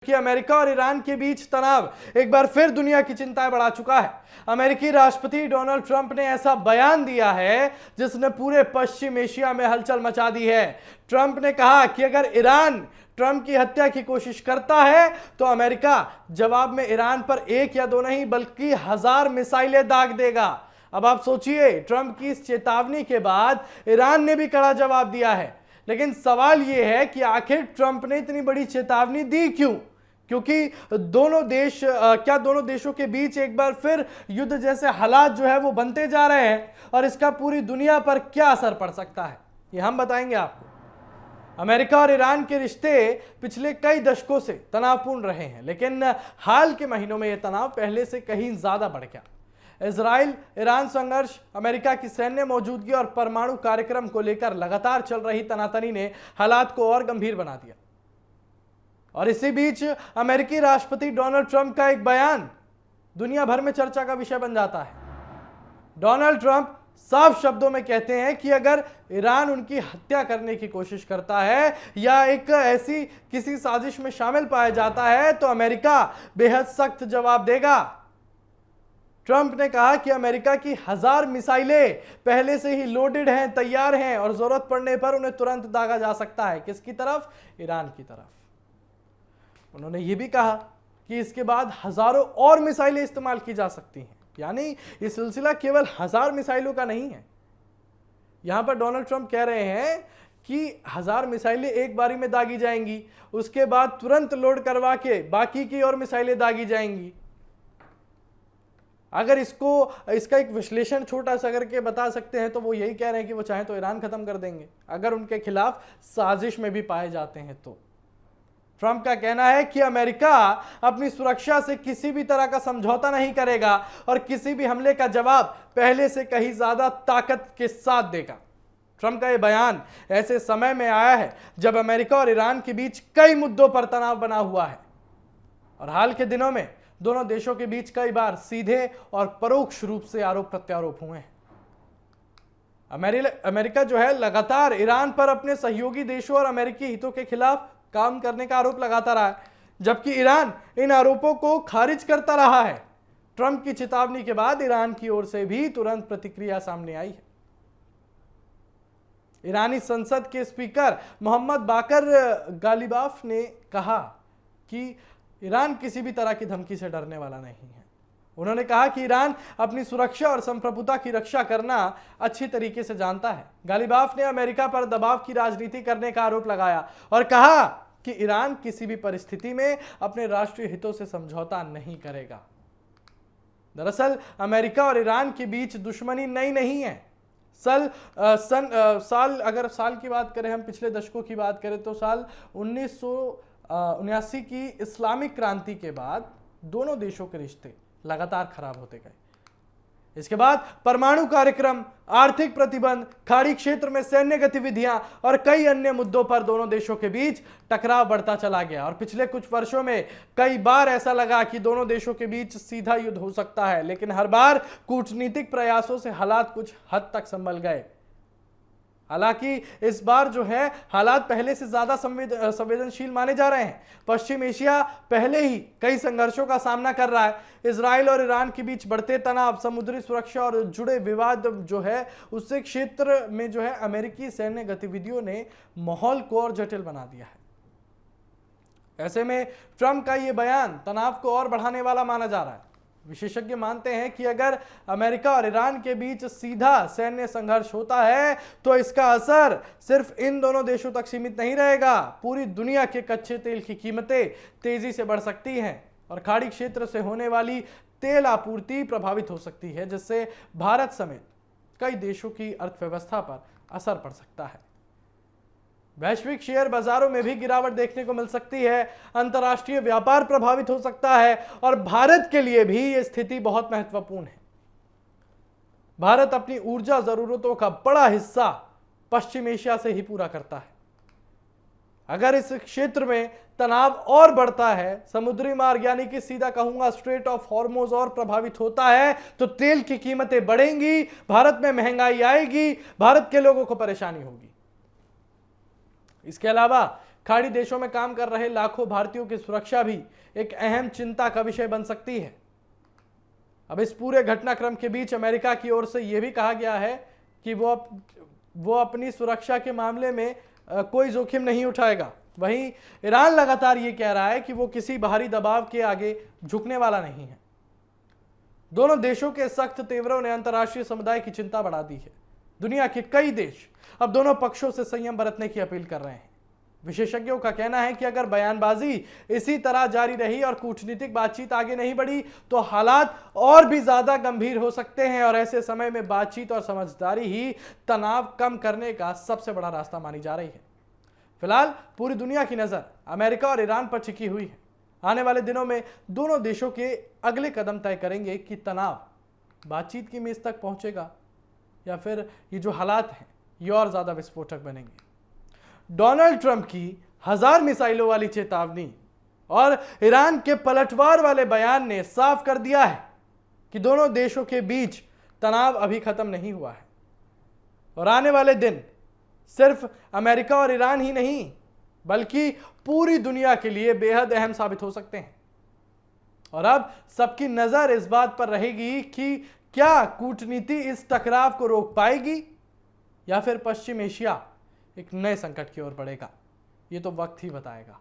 कि अमेरिका और ईरान के बीच तनाव एक बार फिर दुनिया की चिंताएं बढ़ा चुका है। अमेरिकी राष्ट्रपति डोनाल्ड ट्रंप ने ऐसा बयान दिया है जिसने पूरे पश्चिम एशिया में हलचल मचा दी है। ट्रंप ने कहा कि अगर ईरान ट्रंप की हत्या की कोशिश करता है तो अमेरिका जवाब में ईरान पर एक या दो नहीं बल्कि 1000 मिसाइलें दाग देगा। अब आप सोचिए, ट्रंप की इस चेतावनी के बाद ईरान ने भी कड़ा जवाब दिया है। लेकिन सवाल यह है कि आखिर ट्रंप ने इतनी बड़ी चेतावनी दी क्यों? क्योंकि दोनों देशों के बीच एक बार फिर युद्ध जैसे हालात जो है वो बनते जा रहे हैं और इसका पूरी दुनिया पर क्या असर पड़ सकता है, ये हम बताएंगे आपको। अमेरिका और ईरान के रिश्ते पिछले कई दशकों से तनावपूर्ण रहे हैं, लेकिन हाल के महीनों में यह तनाव पहले से कहीं ज्यादा बढ़ गया। इजराइल ईरान संघर्ष, अमेरिका की सैन्य मौजूदगी और परमाणु कार्यक्रम को लेकर लगातार चल रही तनातनी ने हालात को और गंभीर बना दिया। और इसी बीच अमेरिकी राष्ट्रपति डोनाल्ड ट्रंप का एक बयान दुनिया भर में चर्चा का विषय बन जाता है। डोनाल्ड ट्रंप साफ शब्दों में कहते हैं कि अगर ईरान उनकी हत्या करने की कोशिश करता है या एक ऐसी किसी साजिश में शामिल पाया जाता है तो अमेरिका बेहद सख्त जवाब देगा। ट्रंप ने कहा कि अमेरिका की 1000 मिसाइलें पहले से ही लोडेड हैं, तैयार हैं और जरूरत पड़ने पर उन्हें तुरंत दागा जा सकता है। किसकी तरफ? ईरान की तरफ। उन्होंने यह भी कहा कि इसके बाद हजारों और मिसाइलें इस्तेमाल की जा सकती हैं। यानी यह सिलसिला केवल 1000 मिसाइलों का नहीं है। यहां पर डोनाल्ड ट्रंप कह रहे हैं कि 1000 मिसाइलें एक बारी में दागी जाएंगी, उसके बाद तुरंत लोड करवा के बाकी की और मिसाइलें दागी जाएंगी। अगर इसका एक विश्लेषण छोटा सा करके बता सकते हैं तो वो यही कह रहे हैं कि वो चाहे तो ईरान खत्म कर देंगे अगर उनके खिलाफ साजिश में भी पाए जाते हैं तो। ट्रंप का कहना है कि अमेरिका अपनी सुरक्षा से किसी भी तरह का समझौता नहीं करेगा और किसी भी हमले का जवाब पहले से कहीं ज्यादा ताकत के साथ देगा। ट्रंप का यह बयान ऐसे समय में आया है जब अमेरिका और ईरान के बीच कई मुद्दों पर तनाव बना हुआ है और हाल के दिनों में दोनों देशों के बीच कई बार सीधे और परोक्ष रूप से आरोप प्रत्यारोप हुए हैं। अमेरिका जो है लगातार ईरान पर अपने सहयोगी देशों और अमेरिकी हितों के खिलाफ काम करने का आरोप लगाता रहा है, जबकि ईरान इन आरोपों को खारिज करता रहा है। ट्रंप की चेतावनी के बाद ईरान की ओर से भी तुरंत प्रतिक्रिया सामने आई है। ईरानी संसद के स्पीकर मोहम्मद बाकर गालिबाफ ने कहा कि ईरान किसी भी तरह की धमकी से डरने वाला नहीं है। उन्होंने कहा कि ईरान अपनी सुरक्षा और संप्रभुता की रक्षा करना अच्छी तरीके से जानता है। गालिबाफ ने अमेरिका पर दबाव की राजनीति करने का आरोप लगाया और कहा कि ईरान किसी भी परिस्थिति में अपने राष्ट्रीय हितों से समझौता नहीं करेगा। दरअसल अमेरिका और ईरान के बीच दुश्मनी नई नहीं है। अगर साल की बात करें, हम पिछले दशकों की बात करें तो साल 1979 की इस्लामिक क्रांति के बाद दोनों देशों के रिश्ते लगातार खराब होते गए। इसके बाद परमाणु कार्यक्रम, आर्थिक प्रतिबंध, खाड़ी क्षेत्र में सैन्य गतिविधियां और कई अन्य मुद्दों पर दोनों देशों के बीच टकराव बढ़ता चला गया और पिछले कुछ वर्षों में कई बार ऐसा लगा कि दोनों देशों के बीच सीधा युद्ध हो सकता है, लेकिन हर बार कूटनीतिक प्रयासों से हालात कुछ हद तक संभल गए। हालांकि इस बार जो है हालात पहले से ज्यादा संवेदनशील माने जा रहे हैं। पश्चिम एशिया पहले ही कई संघर्षों का सामना कर रहा है। इजराइल और ईरान के बीच बढ़ते तनाव, समुद्री सुरक्षा और जुड़े विवाद जो है उससे क्षेत्र में जो है अमेरिकी सैन्य गतिविधियों ने माहौल को और जटिल बना दिया है। ऐसे में ट्रंप का यह बयान तनाव को और बढ़ाने वाला माना जा रहा है। विशेषज्ञ मानते हैं कि अगर अमेरिका और ईरान के बीच सीधा सैन्य संघर्ष होता है तो इसका असर सिर्फ इन दोनों देशों तक सीमित नहीं रहेगा। पूरी दुनिया के कच्चे तेल की कीमतें तेजी से बढ़ सकती हैं और खाड़ी क्षेत्र से होने वाली तेल आपूर्ति प्रभावित हो सकती है, जिससे भारत समेत कई देशों की अर्थव्यवस्था पर असर पड़ सकता है। वैश्विक शेयर बाजारों में भी गिरावट देखने को मिल सकती है। अंतर्राष्ट्रीय व्यापार प्रभावित हो सकता है और भारत के लिए भी यह स्थिति बहुत महत्वपूर्ण है। भारत अपनी ऊर्जा जरूरतों का बड़ा हिस्सा पश्चिम एशिया से ही पूरा करता है। अगर इस क्षेत्र में तनाव और बढ़ता है, समुद्री मार्ग यानी कि सीधा कहूंगा स्ट्रेट ऑफ हॉर्मुज और प्रभावित होता है तो तेल की कीमतें बढ़ेंगी, भारत में महंगाई आएगी, भारत के लोगों को परेशानी होगी। इसके अलावा खाड़ी देशों में काम कर रहे लाखों भारतीयों की सुरक्षा भी एक अहम चिंता का विषय बन सकती है। अब इस पूरे घटनाक्रम के बीच अमेरिका की ओर से यह भी कहा गया है कि वो अपनी सुरक्षा के मामले में कोई जोखिम नहीं उठाएगा। वहीं ईरान लगातार ये कह रहा है कि वो किसी बाहरी दबाव के आगे झुकने वाला नहीं है। दोनों देशों के सख्त तेवरों ने अंतर्राष्ट्रीय समुदाय की चिंता बढ़ा दी है। दुनिया के कई देश अब दोनों पक्षों से संयम बरतने की अपील कर रहे हैं। विशेषज्ञों का कहना है कि अगर बयानबाजी इसी तरह जारी रही और कूटनीतिक बातचीत आगे नहीं बढ़ी तो हालात और भी ज्यादा गंभीर हो सकते हैं और ऐसे समय में बातचीत और समझदारी ही तनाव कम करने का सबसे बड़ा रास्ता मानी जा रही है। फिलहाल पूरी दुनिया की नजर अमेरिका और ईरान पर टिकी हुई है। आने वाले दिनों में दोनों देशों के अगले कदम तय करेंगे कि तनाव बातचीत की मेज तक पहुंचेगा या फिर ये जो हालात हैं ये और ज्यादा विस्फोटक बनेंगे। डोनाल्ड ट्रंप की 1000 मिसाइलों वाली चेतावनी और ईरान के पलटवार वाले बयान ने साफ कर दिया है कि दोनों देशों के बीच तनाव अभी खत्म नहीं हुआ है और आने वाले दिन सिर्फ अमेरिका और ईरान ही नहीं बल्कि पूरी दुनिया के लिए बेहद अहम साबित हो सकते हैं। और अब सबकी नजर इस बात पर रहेगी कि क्या कूटनीति इस टकराव को रोक पाएगी या फिर पश्चिम एशिया एक नए संकट की ओर बढ़ेगा। ये तो वक्त ही बताएगा।